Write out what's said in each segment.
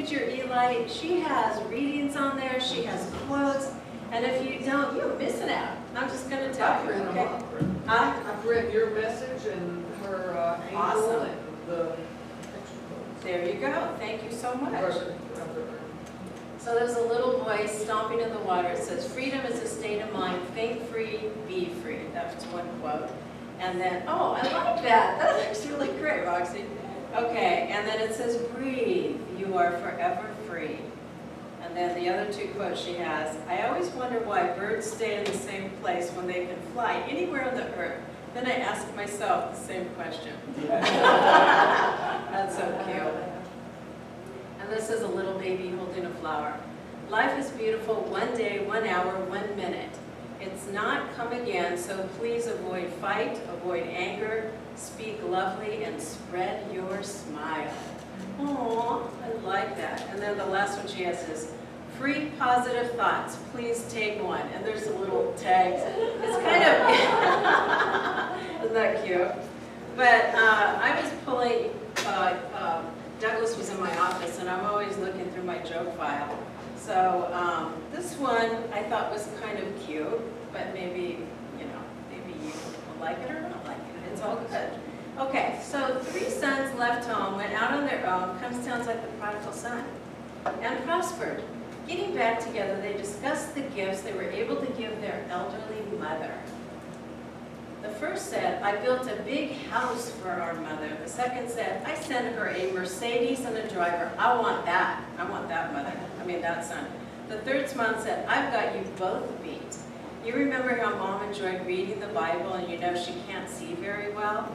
teacher, Eli, she has readings on there, she has quotes, and if you don't, you're missing out. I'm just going to tell you, okay? I've read your message and her angel Awesome. and the There you go. Thank you so much. Reverend. So there's a little boy stomping in the water. It says, freedom is a state of mind. Think free, be free. That's one quote. And then, oh, I like that. That's really great, Roxy. Okay, and then it says, breathe. You are forever free. And then the other two quotes she has, I always wonder why birds stay in the same place when they can fly anywhere on the earth. Then I ask myself the same question. That's so cute. And this is a little baby holding a flower. Life is beautiful 1 day, 1 hour, 1 minute. It's not come again, so please avoid fight, avoid anger, speak lovely, and spread your smile. Aww, I like that. And then the last one she has is, free positive thoughts, please take one. And there's a little tag. It's kind of, isn't that cute? But I was pulling, Douglas was in my office, and I'm always looking through my joke file. So this one I thought was kind of cute, but maybe, maybe you will like it or not like it. It's all good. Okay, so 3 sons left home, went out on their own, kind of sounds like the prodigal son, and prospered. Getting back together, they discussed the gifts they were able to give their elderly mother. The first said, I built a big house for our mother. The second said, I sent her a Mercedes and a driver. I want that. I want that mother. That son. The third son said, I've got you both beat. You remember how Mom enjoyed reading the Bible and she can't see very well?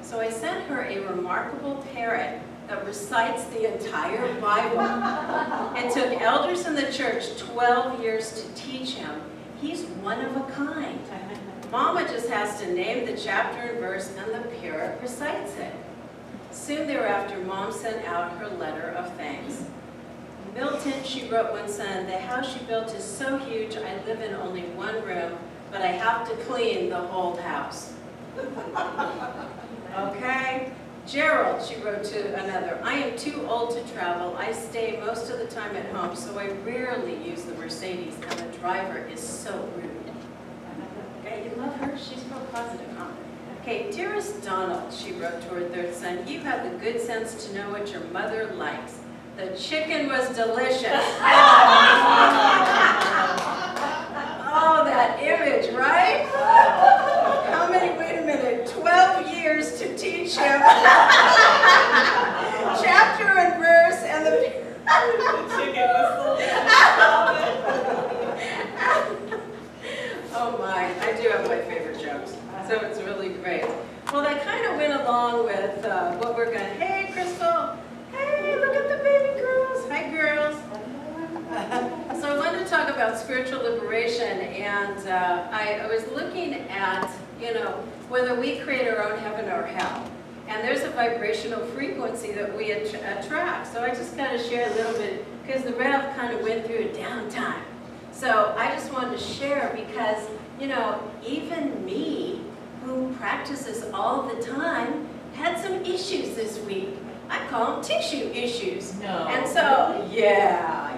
So I sent her a remarkable parrot that recites the entire Bible. It took elders in the church 12 years to teach him. He's one of a kind. Mama just has to name the chapter and verse, and the parrot recites it. Soon thereafter, Mom sent out her letter of thanks. Milton, she wrote one son, the house she built is so huge, I live in only 1 room, but I have to clean the whole house. Okay. Gerald, she wrote to another, I am too old to travel. I stay most of the time at home, so I rarely use the Mercedes, and the driver is so rude. Okay, you love her? She's real positive, huh? Okay, dearest Donald, she wrote to her third son, you have the good sense to know what your mother likes. The chicken was delicious. Oh, that image, right? How many, wait a minute, 12 years to teach him. Chapter and verse, and the chicken was delicious. Oh my, I do have my favorite jokes, so it's really great. Well, that kind of went along with what we're going to, hey, Crystal. Hey, look at the baby girls. Hi, girls. So I wanted to talk about spiritual liberation, and I was looking at, whether we create our own heaven or hell. And there's a vibrational frequency that we attract. So I just kind of share a little bit, because the Rev kind of went through a downtime. So I just wanted to share because, even me, who practices all the time, had some issues this week. I call them tissue issues. No. And so, yeah,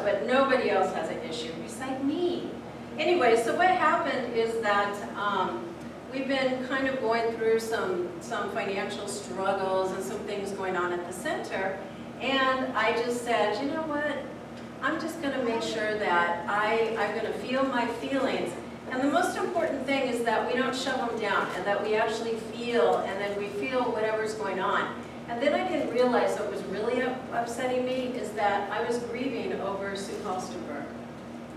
but nobody else has an issue besides me. Anyway, so what happened is that we've been kind of going through some financial struggles and some things going on at the center. And I just said, you know what? I'm just going to make sure that I'm going to feel my feelings. And the most important thing is that we don't shove them down and that we actually feel, and then we feel whatever's going on. And then I didn't realize what was really upsetting me is that I was grieving over Sue Halstenberg.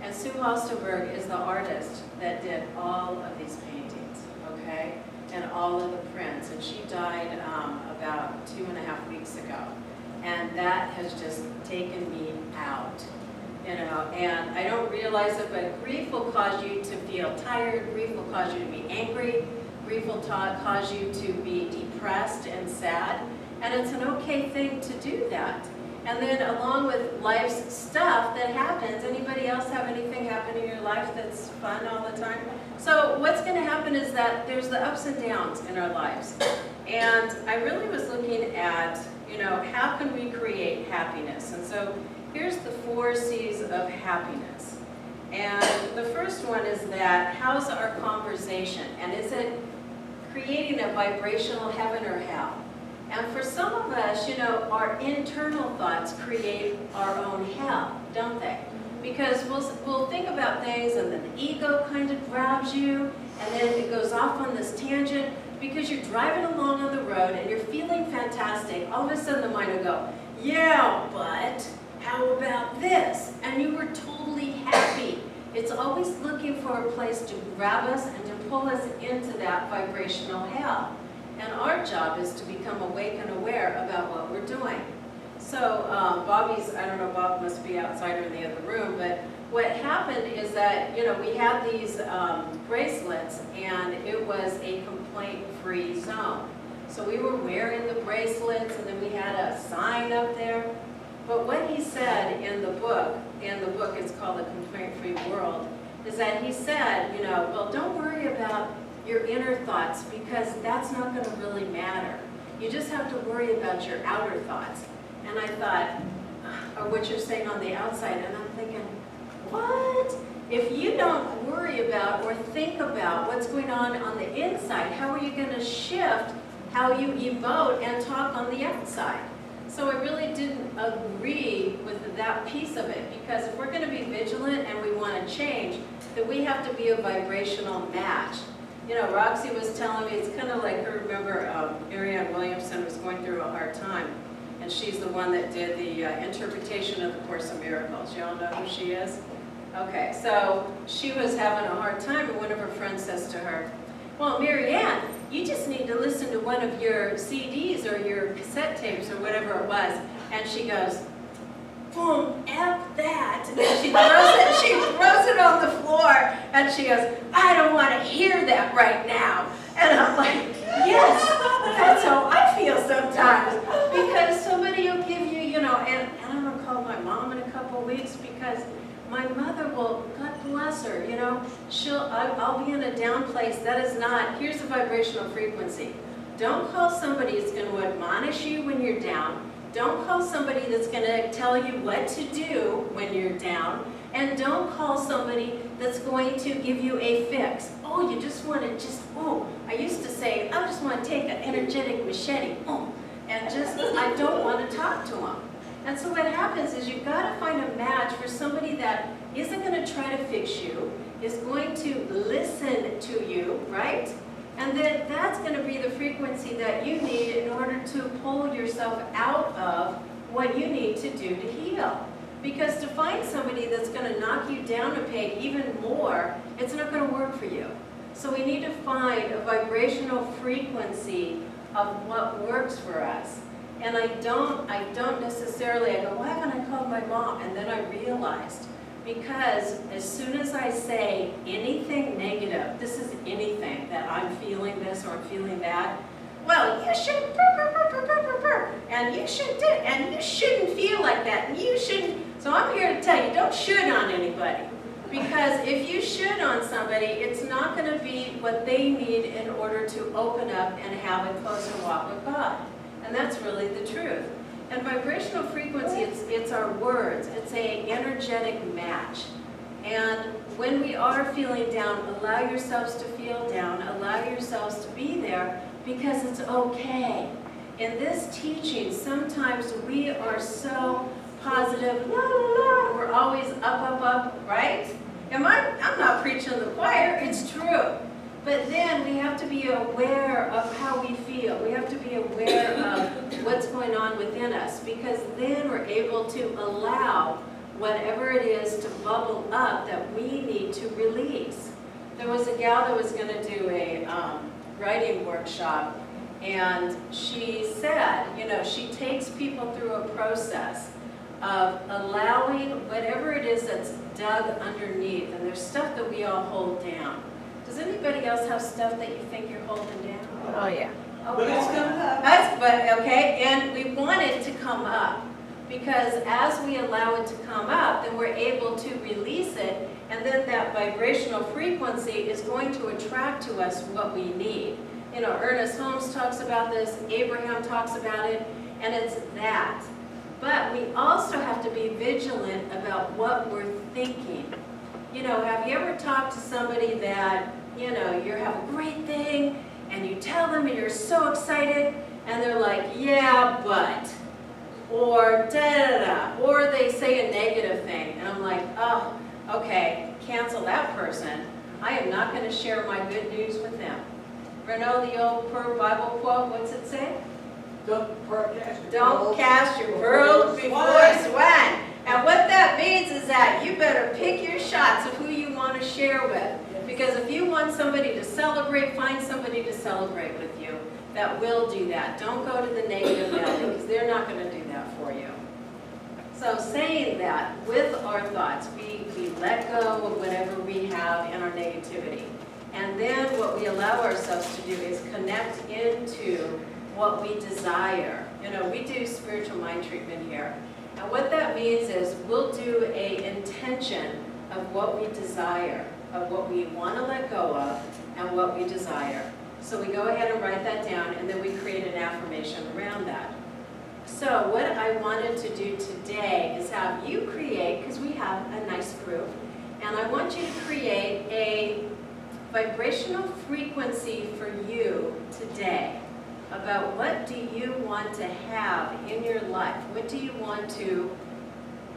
And Sue Halstenberg is the artist that did all of these paintings, okay? And all of the prints. And she died about 2.5 weeks ago. And that has just taken me out. And I don't realize it, but grief will cause you to feel tired, grief will cause you to be angry, grief will cause you to be depressed and sad, and it's an okay thing to do that. And then along with life's stuff that happens, anybody else have anything happen in your life that's fun all the time? So what's going to happen is that there's the ups and downs in our lives. And I really was looking at, You know, how can we create happiness? And so here's the 4 C's of happiness. And the first one is that, how's our conversation? And is it creating a vibrational heaven or hell? And for some of us, you know, our internal thoughts create our own hell, don't they? Because we'll think about things and then the ego kind of grabs you and then it goes off on this tangent because you're driving along on the road and you're feeling fantastic. All of a sudden the mind will go, yeah, but how about this? And you were totally happy. It's always looking for a place to grab us and to pull us into that vibrational hell. And our job is to become awake and aware about what we're doing. So Bobby's, I don't know, Bob must be outside or in the other room, but what happened is that, you know, we had these bracelets and it was a complaint-free zone. So we were wearing the bracelets and then we had a sign up there. But what he said in the book is called The Complaint-Free World, is that he said, you know, well, don't worry about your inner thoughts because that's not going to really matter. You just have to worry about your outer thoughts. And I thought, or what you're saying on the outside, and I'm thinking, what? If you don't worry about or think about what's going on the inside, how are you going to shift how you emote and talk on the outside? So I really didn't agree with that piece of it, because if we're going to be vigilant and we want to change, then we have to be a vibrational match. You know, Roxy was telling me, it's kind of like her, remember Marianne Williamson was going through a hard time, and she's the one that did the interpretation of the Course in Miracles. You all know who she is? Okay, so she was having a hard time, and one of her friends says to her, well, Marianne, you just need to listen to one of your CDs or your cassette tapes or whatever it was. And she goes, boom, F that. And she throws it on the floor, and she goes, I don't want to hear that right now. And I'm like, yes, that's how I feel sometimes. Because somebody will give you, you know, and I'm going to call my mom in a couple of weeks because my mother will, God bless her, you know, I'll be in a down place. That is not, here's the vibrational frequency. Don't call somebody that's going to admonish you when you're down. Don't call somebody that's going to tell you what to do when you're down. And don't call somebody that's going to give you a fix. Oh, you just want to I used to say, I just want to take an energetic machete, and I don't want to talk to them. And so what happens is you've got to find a match for somebody that isn't going to try to fix you, is going to listen to you, right? And then that's going to be the frequency that you need in order to pull yourself out of what you need to do to heal. Because to find somebody that's going to knock you down a peg even more, it's not going to work for you. So we need to find a vibrational frequency of what works for us. And I don't necessarily, I go, why haven't I called my mom? And then I realized, because as soon as I say anything negative, this is anything, that I'm feeling this or I'm feeling that, well, you should, and you should do, and you shouldn't feel like that, and you shouldn't. So I'm here to tell you, don't should on anybody. Because if you should on somebody, it's not going to be what they need in order to open up and have a closer walk with God. And that's really the truth. And vibrational frequency, it's our words. It's an energetic match. And when we are feeling down, allow yourselves to feel down. Allow yourselves to be there, because it's okay. In this teaching, sometimes we are so positive, la, la, la, we're always up, right? I'm not preaching the choir, it's true. But then we have to be aware of how we feel. We have to be aware of what's going on within us, because then we're able to allow whatever it is to bubble up that we need to release. There was a gal that was going to do a writing workshop, and she said, you know, she takes people through a process of allowing whatever it is that's dug underneath, and there's stuff that we all hold down. Does anybody else have stuff that you think you're holding down? Oh, yeah. But it's coming up. Okay, and we want it to come up, because as we allow it to come up, then we're able to release it, and then that vibrational frequency is going to attract to us what we need. You know, Ernest Holmes talks about this, Abraham talks about it, and it's that. But we also have to be vigilant about what we're thinking. You know, have you ever talked to somebody that, you know, you have a great thing, and you tell them and you're so excited, and they're like, yeah, but, or da-da-da, or they say a negative thing, and I'm like, oh, okay, cancel that person. I am not going to share my good news with them. Renaud, the old Bible quote, what's it say? Don't Cast your pearls before swine. And what that means is that you better pick your shots of who you want to share with. Because if you want somebody to celebrate, find somebody to celebrate with you that will do that. Don't go to the negative valley, because they're not going to do that for you. So saying that, with our thoughts, we let go of whatever we have in our negativity. And then what we allow ourselves to do is connect into what we desire. You know, we do spiritual mind treatment here. And what that means is we'll do a intention of what we desire, of what we want to let go of, and what we desire. So we go ahead and write that down, and then we create an affirmation around that. So what I wanted to do today is have you create, because we have a nice group, and I want you to create a vibrational frequency for you today about what do you want to have in your life? What do you want to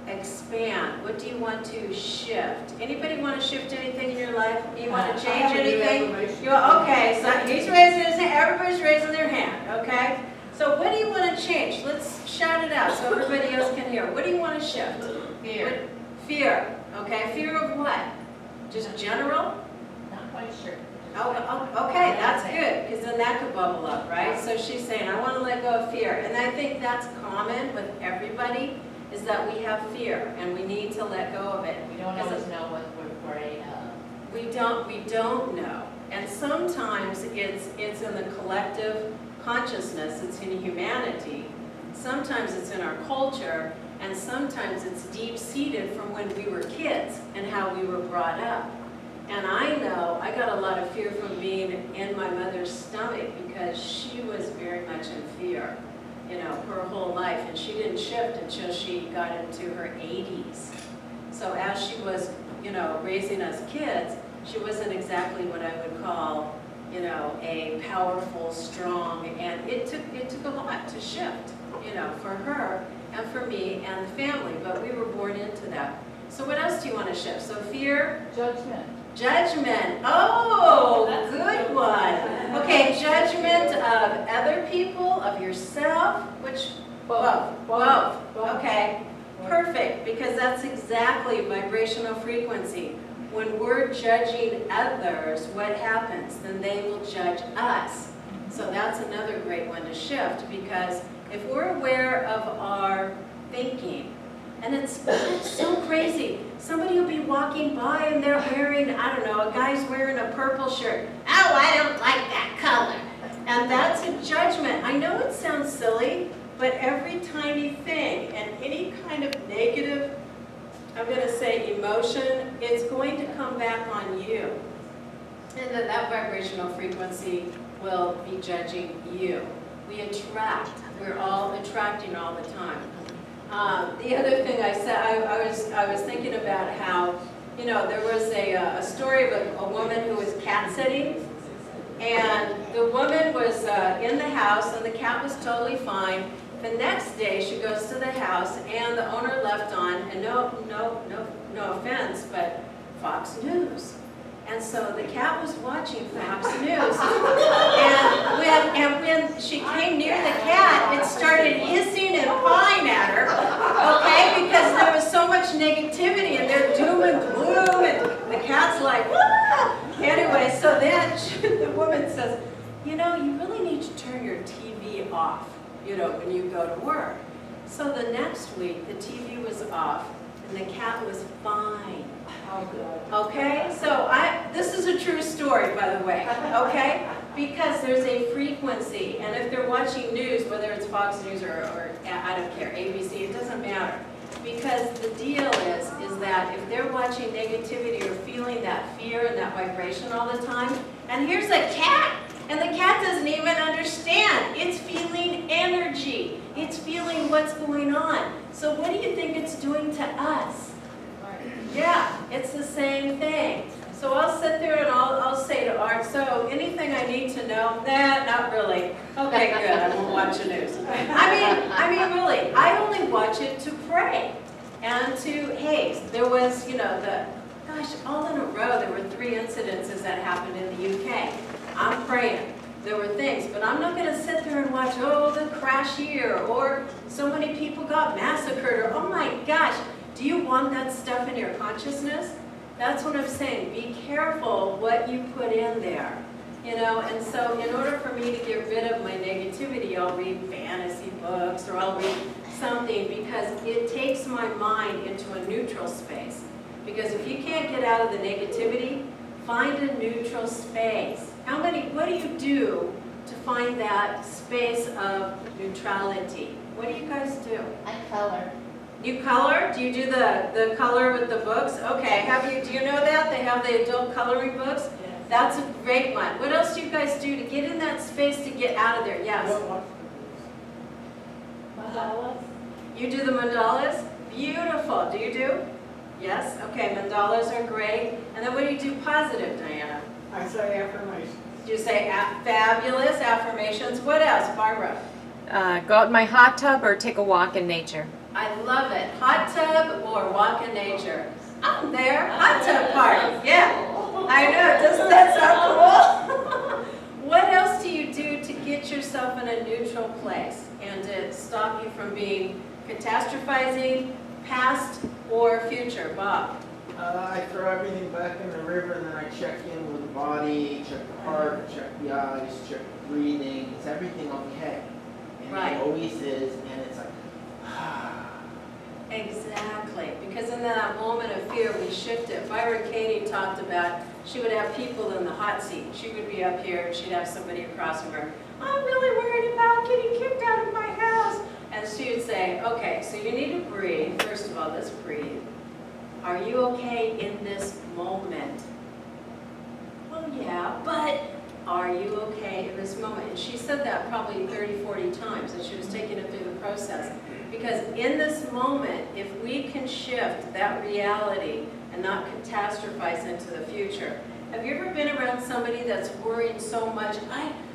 expand? What do you want to shift? Anybody want to shift anything in your life? You want to change anything? Okay, so he's raising his hand. Everybody's raising their hand, okay? So what do you want to change? Let's shout it out so everybody else can hear. What do you want to shift? Fear. Fear, okay? Fear of what? Just general? Not quite sure. Oh, okay, that's good, because then that could bubble up, right? So she's saying, I want to let go of fear. And I think that's common with everybody, is that we have fear, and we need to let go of it. We don't always know what we're afraid of. We don't know. And sometimes it's in the collective consciousness, it's in humanity. Sometimes it's in our culture, and sometimes it's deep-seated from when we were kids and how we were brought up. And I know I got a lot of fear from being in my mother's stomach, because she was very much in fear, you know, her whole life. And she didn't shift until she got into her 80s. So as she was, you know, raising us kids, she wasn't exactly what I would call, you know, a powerful, strong, and it took a lot to shift, you know, for her and for me and the family, but we were born into that. So what else do you want to shift? So fear? Judgment. Judgment. Oh, good one. Okay, judgment of other people, of yourself, which? Both. Okay, perfect, because that's exactly vibrational frequency. When we're judging others, what happens? Then they will judge us. So that's another great one to shift, because if we're aware of our thinking, and it's so crazy. Somebody will be walking by and they're wearing, I don't know, a guy's wearing a purple shirt. Oh, I don't like that color. And that's a judgment. I know it sounds silly, but every tiny thing and any kind of negative, I'm going to say emotion, it's going to come back on you. And then that vibrational frequency will be judging you. We attract. We're all attracting all the time. The other thing I said, I was thinking about how, you know, there was a story of a woman who was cat sitting, and the woman was in the house, and the cat was totally fine. The next day, she goes to the house, and the owner left on, and no offense, but Fox News. And so the cat was watching Fox News, and when she came near the cat, it started hissing and pawing at her, okay, because there was so much negativity, and they're doom and gloom, and the cat's like, ah! Anyway, so then the woman says, you know, you really need to turn your TV off, you know, when you go to work. So the next week, the TV was off, and the cat was fine. Oh, good. Okay, so this is a true story, by the way, okay? Because there's a frequency, and if they're watching news, whether it's Fox News or I don't care, ABC, it doesn't matter. Because the deal is that if they're watching negativity or feeling that fear and that vibration all the time, and here's a cat And the cat doesn't even understand. It's feeling energy. It's feeling what's going on. So what do you think it's doing to us? Yeah, it's the same thing. So I'll sit there and I'll say to Art, so anything I need to know? Nah, not really. Okay, good, I won't watch the news. I mean, really, I only watch it to pray. And to, hey, there was, gosh, all in a row, there were 3 incidences that happened in the UK. I'm praying. There were things, but I'm not going to sit there and watch, oh, the crash here, or so many people got massacred, or oh my gosh, do you want that stuff in your consciousness? That's what I'm saying. Be careful what you put in there. And so in order for me to get rid of my negativity, I'll read fantasy books or I'll read something because it takes my mind into a neutral space. Because if you can't get out of the negativity, find a neutral space. What do you do to find that space of neutrality? What do you guys do? I color. You color? Do you do the color with the books? Okay, do you know that? They have the adult coloring books? Yes. That's a great one. What else do you guys do to get in that space to get out of there? Yes? Mandalas. You do the mandalas? Beautiful. Do you do? Yes? Okay, mandalas are great. And then what do you do positive, Diana? I say affirmations. Do you say fabulous affirmations? What else, Barbara? Go out in my hot tub or take a walk in nature. I love it. Hot tub or walk in nature. I'm there. Hot tub party. Yeah. I know. Doesn't that sound cool? What else do you do to get yourself in a neutral place and to stop you from being catastrophizing, past or future? Bob? I throw everything back in the river and then I check in with the body, check the heart, check the eyes, check the breathing. Is everything okay? And Right. It always is, and it's like, Exactly, because in that moment of fear, we shift it. Byron Katie talked about, she would have people in the hot seat. She would be up here, and she'd have somebody across from her. I'm really worried about getting kicked out of my house. And she would say, okay, so you need to breathe. First of all, let's breathe. Are you okay in this moment? Well, yeah, but are you okay in this moment? And she said that probably 30, 40 times, and she was taking it through the process. Because in this moment, if we can shift that reality and not catastrophize into the future. Have you ever been around somebody that's worried so much,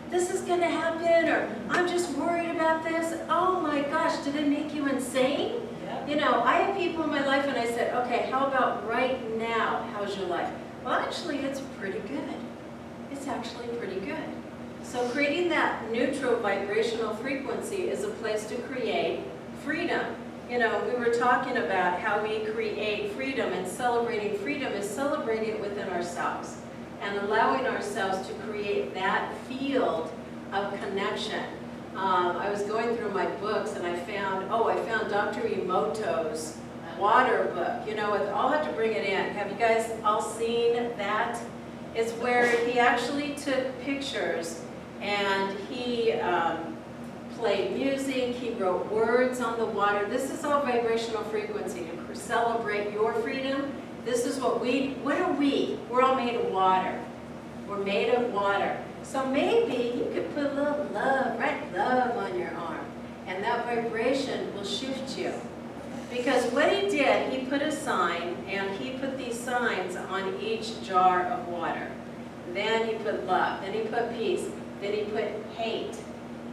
this is going to happen, or I'm just worried about this? Oh my gosh, did it make you insane? Yeah. I have people in my life and I said, okay, how about right now? How's your life? Well, actually, it's pretty good. It's actually pretty good. So creating that neutral vibrational frequency is a place to create freedom. We were talking about how we create freedom, and celebrating freedom is celebrating it within ourselves and allowing ourselves to create that field of connection. I was going through my books and I found Dr. Emoto's water book. I'll have to bring it in. Have you guys all seen that? It's where he actually took pictures and he played music, he wrote words on the water. This is all vibrational frequency to celebrate your freedom. This is what are we? We're all made of water. We're made of water. So maybe you could put a little love, write love on your arm, and that vibration will shift you. Because what he did, he put a sign, and he put these signs on each jar of water. Then he put love, then he put peace, then he put hate.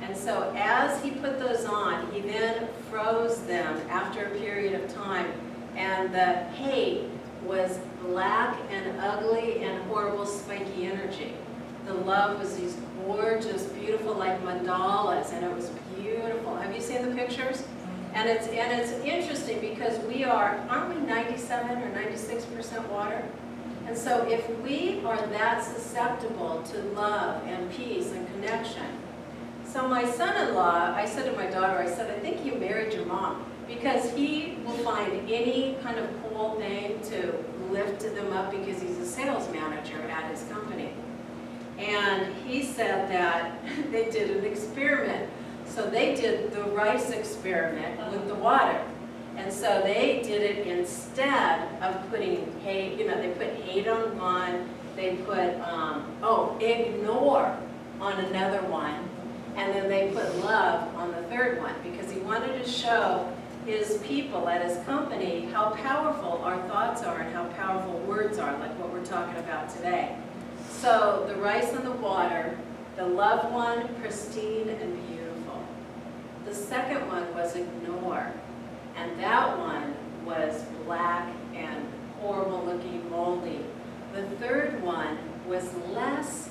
And so as he put those on, he then froze them after a period of time. And the hate was black and ugly and horrible spiky energy. The love was these gorgeous, beautiful, like mandalas, and it was beautiful. Have you seen the pictures? And it's interesting because aren't we 97 or 96% water? And so if we are that susceptible to love and peace and connection. So my son-in-law, I said to my daughter, I think you married your mom, because he will find any kind of cool thing to lift them up because he's a sales manager at his company. And he said that they did an experiment. So they did the rice experiment with the water. And so they did it instead of putting hate, they put hate on one, they put, ignore. on another one, and then they put love on the third one, because he wanted to show his people at his company how powerful our thoughts are and how powerful words are, like what we're talking about today. So the rice and the water, the love one, pristine and beautiful. The second one was ignore, and that one was black and horrible looking, moldy. The third one was less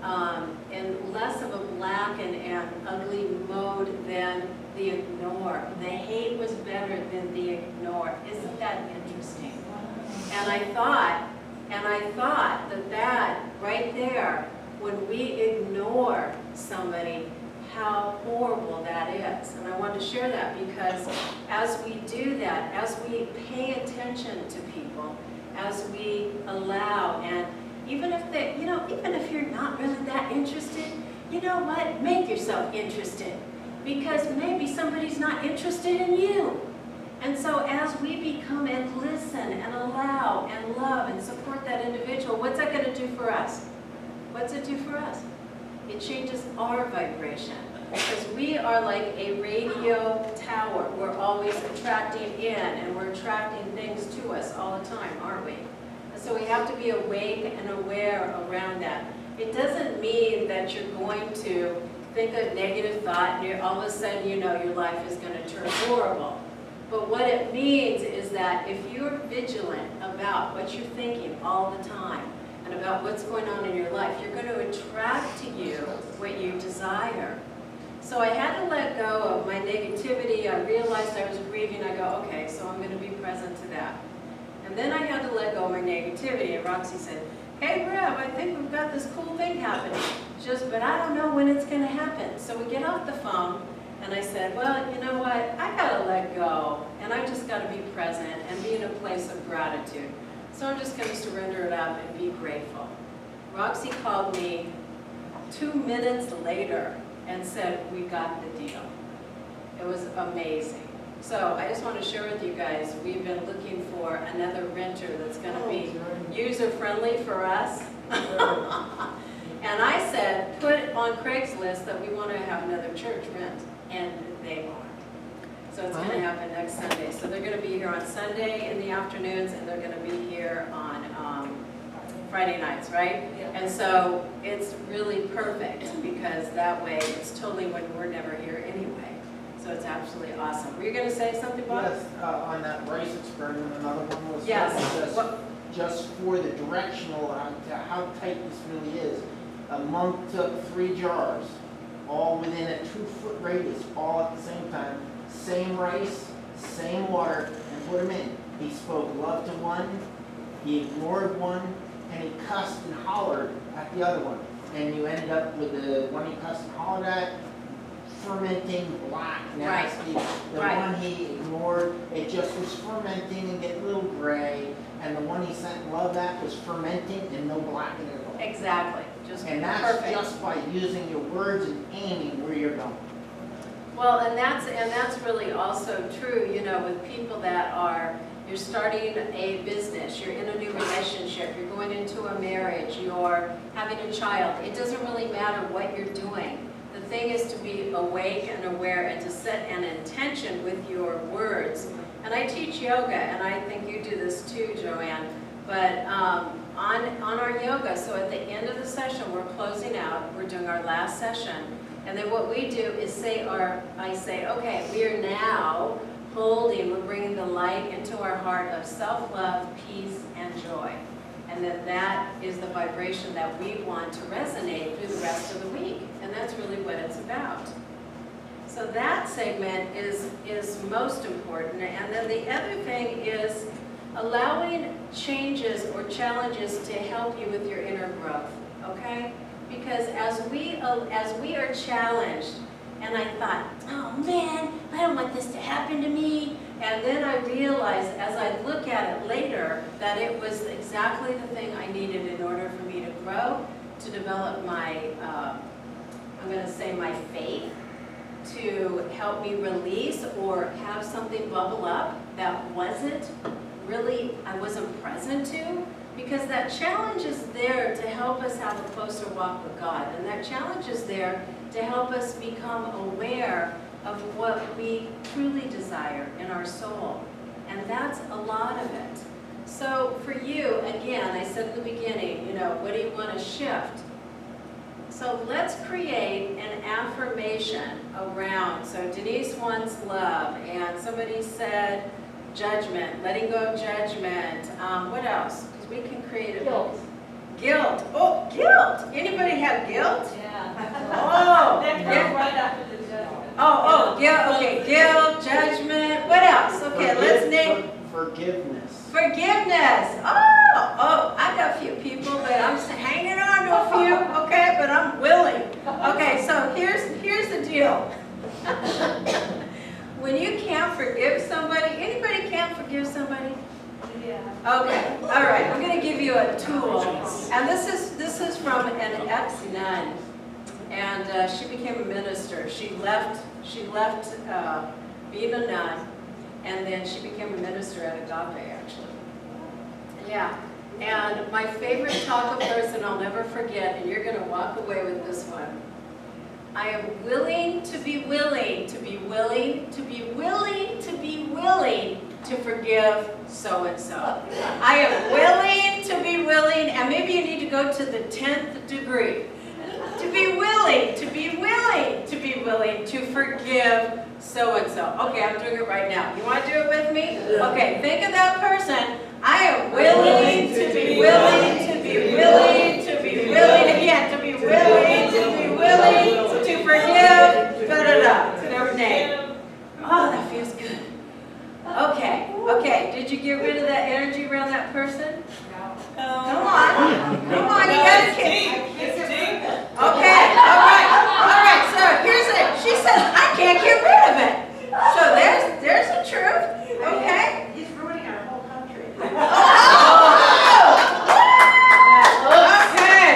of a black and ugly mode than the ignore. The hate was better than the ignore. Isn't that interesting? And I thought that right there, when we ignore somebody, how horrible that is. And I wanted to share that because as we do that, as we pay attention to people, as we allow, and even if you're not really that interested, you know what? Make yourself interested, because maybe somebody's not interested in you. And so as we become and listen and allow and love and support that individual, what's that going to do for us? What's it do for us? It changes our vibration, because we are like a radio tower. We're always attracting in, and we're attracting things to us all the time, aren't we? And so we have to be awake and aware around that. It doesn't mean that you're going to think a negative thought and all of a sudden, your life is going to turn horrible. But what it means is that if you're vigilant about what you're thinking all the time and about what's going on in your life, you're going to attract to you what you desire. So I had to let go of my negativity. I realized I was grieving. I go, okay, so I'm going to be present to that. And then I had to let go of my negativity. And Roxy said, hey, Rev, I think we've got this cool thing happening. She goes, but I don't know when it's going to happen. So we get off the phone, and I said, well, you know what? I got to let go, and I just got to be present and be in a place of gratitude. So I'm just going to surrender it up and be grateful. Roxy called me 2 minutes later and said, we got the deal. It was amazing. So I just want to share with you guys, we've been looking for another renter that's going to be user-friendly for us. And I said, put on Craigslist that we want to have another church rent, and they are. So it's going to happen next Sunday. So they're going to be here on Sunday in the afternoons, and they're going to be here on Friday nights, right? Yeah. And so it's really perfect, because that way it's totally when we're never here anyway. So it's absolutely awesome. Were you going to say something, Bob? Yes, on that rice experiment, another one was Yes. just for the directional to how tight this really is. A monk took 3 jars, all within a 2-foot radius, all at the same time, same rice, same water, and put them in. He spoke love to one, he ignored one, and he cussed and hollered at the other one. And you end up with the one he cussed and hollered at, fermenting, black, nasty. The one he ignored, it just was fermenting and getting a little gray. And the one he sent love at was fermenting and no black in it at all. Exactly. Just And that's perfect. just by using your words and aiming where you're going. Well, and that's really also true, with people that you're starting a business, you're in a new relationship, you're going into a marriage, you're having a child. It doesn't really matter what you're doing. The thing is to be awake and aware and to set an intention with your words. And I teach yoga, and I think you do this too, Joanne. But on our yoga, so at the end of the session, we're closing out, we're doing our last session. And then what we do is I say, okay, we are now we're bringing the light into our heart of self-love, peace, and joy. And then that is the vibration that we want to resonate through the rest of the week. And that's really what it's about. So that segment is most important. And then the other thing is allowing changes or challenges to help you with your inner growth, okay? Because as we are challenged, and I thought, oh man, I don't want this to happen to me. And then I realized, as I look at it later, that it was exactly the thing I needed in order for me to grow, to develop my, I'm going to say my faith, to help me release or have something bubble up that I wasn't present to. Because that challenge is there to help us have a closer walk with God. And that challenge is there to help us become aware of what we truly desire in our soul. And that's a lot of it. So for you, again, I said at the beginning, what do you want to shift? So let's create an affirmation around. So Denise wants love, and somebody said judgment, letting go of judgment. What else? Because we can create a Guilt. Guilt. Oh, guilt. Anybody have guilt? Yeah. Oh, That yeah. comes right after the judgment. Oh, guilt. Okay, guilt, judgment. What else? Okay, let's name. Forgiveness. Forgiveness. Oh, I got a few people, but I'm hanging on to a few, okay, but I'm willing. Okay, so here's the deal. When you can't forgive somebody, anybody can't forgive somebody? Yeah. Okay, all right, I'm going to give you a tool. And this is from an ex-nun, and she became a minister. She left being a nun, and then she became a minister at Agape, actually. Yeah, and my favorite talk of hers, and I'll never forget, and you're going to walk away with this one. I am willing to be willing to be willing to be willing to be willing to forgive so-and-so. I am willing to be willing, and maybe you need to go to the 10th degree. To be willing, to be willing, to be willing to forgive so-and-so. Okay, I'm doing it right now. You want to do it with me? Okay, think of that person. I am willing to be willing to be willing to be willing again, to be willing to be willing to forgive, da-da-da, to their name. Oh, that feels good. Okay, did you get rid of that energy around that person? Come on, you gotta kick. Okay, all right, so here's it. She says, I can't get rid of it. So there's the truth, okay? He's ruining our whole country. Okay,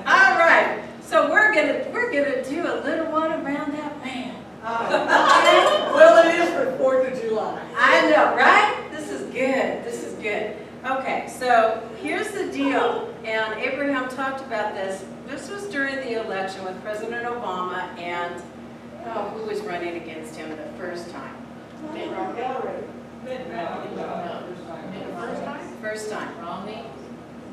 all right. So we're gonna do a little one around that man. Okay? Well, it is for 4th of July. I know, right? This is good. Okay, so here's the deal, and Abraham talked about this. This was during the election with President Obama and who was running against him the first time? First time. Romney.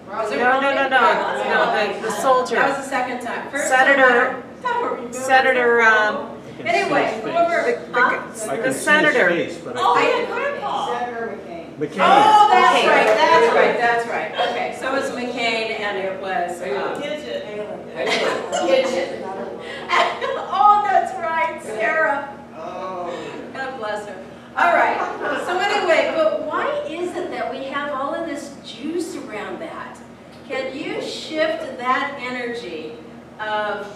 Was it No, Romney? the soldier. That was the second time. First Senator- time. I don't remember. Senator, Anyway, whoever. Huh? I the can see his senator. face, but Oh, I yeah, Grandpa. Senator McCain. McCain. Oh, that's McCain. right. Okay, so it was McCain and it was. Oh, that's right, Sarah. God bless her. All right. So anyway, but why is it that we have all of this juice around that? Can you shift that energy of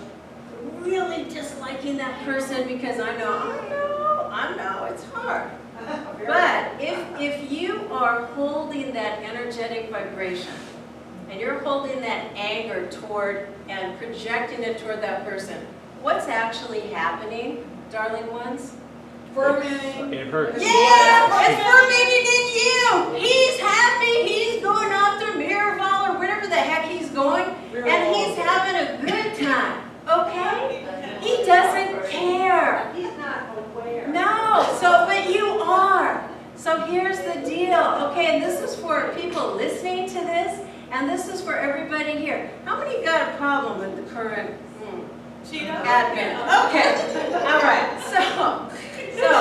really disliking that person because I know, it's hard. But if you are holding that energetic vibration and you're holding that anger toward and projecting it toward that person, what's actually happening, darling ones? Fermenting. It hurts. Yeah, it's fermenting in you. He's happy. He's going after Miraval or whatever the heck he's going, and he's having a good time. Okay? He doesn't care. He's not aware. No, but you are. So here's the deal. Okay, and this is for people listening to this, and this is for everybody here. How many got a problem with the current admin? Okay, all right. So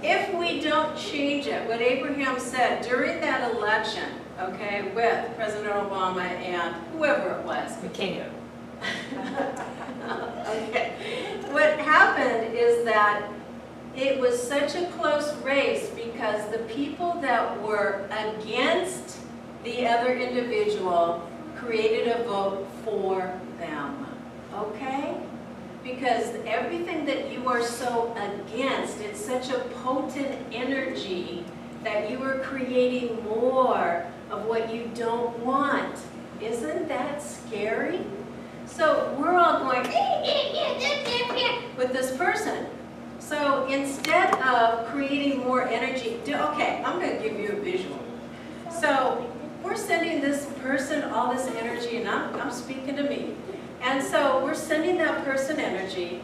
if we don't change it, what Abraham said during that election, okay, with President Obama and whoever it was. McCain. Okay. What happened is that it was such a close race because the people that were against the other individual created a vote for them. Okay? Because everything that you are so against, it's such a potent energy that you are creating more of what you don't want. Isn't that scary? So we're all going with this person. So instead of creating more energy, okay, I'm going to give you a visual. So we're we're sending this person all this energy, and I'm speaking to me. And so we're sending that person energy.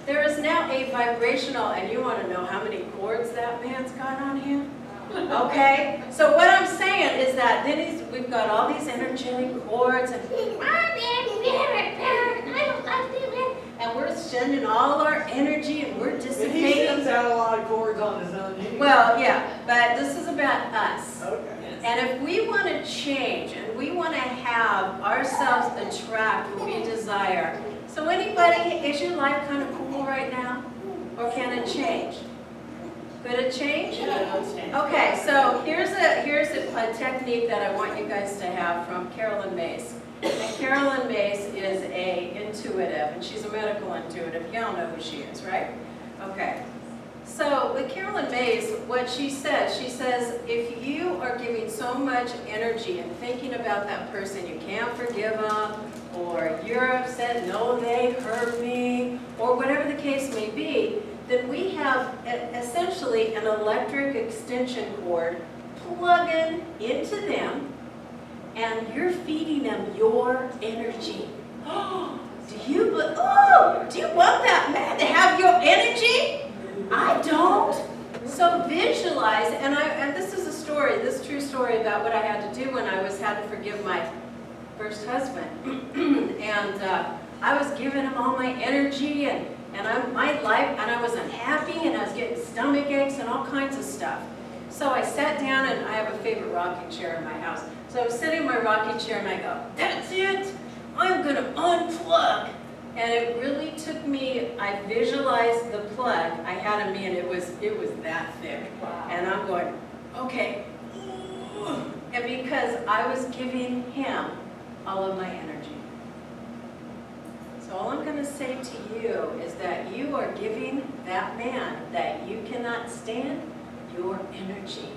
There is now a vibrational, and you want to know how many cords that man's got on him? Okay? So what I'm saying is that then we've got all these energetic cords, and we're sending all our energy, and we're But he dissipating. sends out a lot of cords on his own anyway. Well, yeah, but this is about us. Okay. And if we want to change and we want to have ourselves attract what we desire, so anybody, is your life kind of cool right now? Or can it change? Could it change? Okay, so here's a technique that I want you guys to have from Carolyn Mace. And Carolyn Mace is a intuitive, and she's a medical intuitive. Y'all know who she is, right? Okay. So with Carolyn Mace, what she says, if you are giving so much energy and thinking about that person, you can't forgive them, or you're upset, no, they hurt me, or whatever the case may be, then we have essentially an electric extension cord plugging into them, and you're feeding them your energy. Do you want that man to have your energy? I don't. So visualize, and this is a story, this true story about what I had to do when I had to forgive my first husband. And I was giving him all my energy and my life, and I was unhappy, and I was getting stomach aches and all kinds of stuff. So I sat down, and I have a favorite rocking chair in my house. So I was sitting in my rocking chair, and I go, that's it, I'm gonna unplug. And it really took me, I visualized the plug I had in me, and it was that thick. Wow. And I'm going, okay. And because I was giving him all of my energy. So all I'm going to say to you is that you are giving that man that you cannot stand your energy.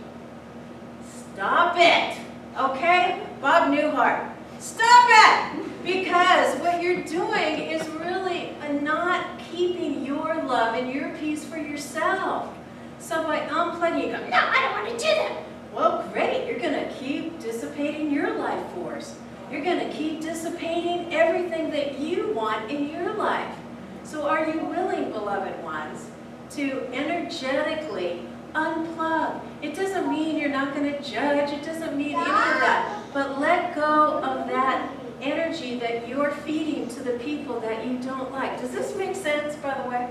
Stop it, okay? Bob Newhart, stop it! Because what you're doing is really not keeping your love and your peace for yourself. So by unplugging, you go, no, I don't want to do that. Well, great, you're going to keep dissipating your life force. You're going to keep dissipating everything that you want in your life. So are you willing, beloved ones, to energetically unplug? It doesn't mean you're not going to judge. It doesn't mean any of that. But let go of that energy that you're feeding to the people that you don't like. Does this make sense, by the way?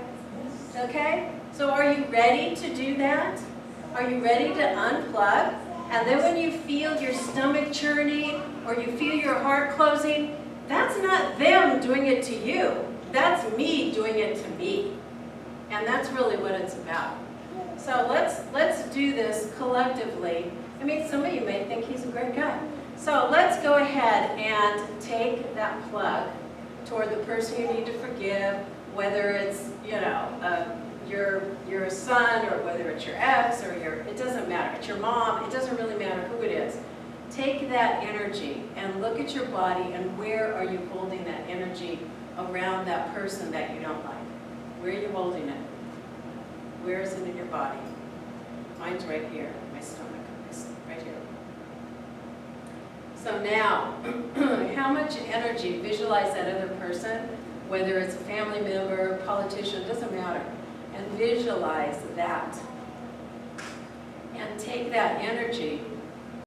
Okay? So are you ready to do that? Are you ready to unplug? And then when you feel your stomach churning or you feel your heart closing, that's not them doing it to you. That's me doing it to me. And that's really what it's about. So let's do this collectively. I mean, some of you may think he's a great guy. So let's go ahead and take that plug toward the person you need to forgive, whether it's, your son, or whether it's your ex, or it doesn't matter, it's your mom, it doesn't really matter who it is. Take that energy and look at your body, and where are you holding that energy around that person that you don't like? Where are you holding it? Where is it in your body? Mine's right here, my stomach, right here. So now, how much energy, visualize that other person, whether it's a family member, politician, doesn't matter. And visualize that. And take that energy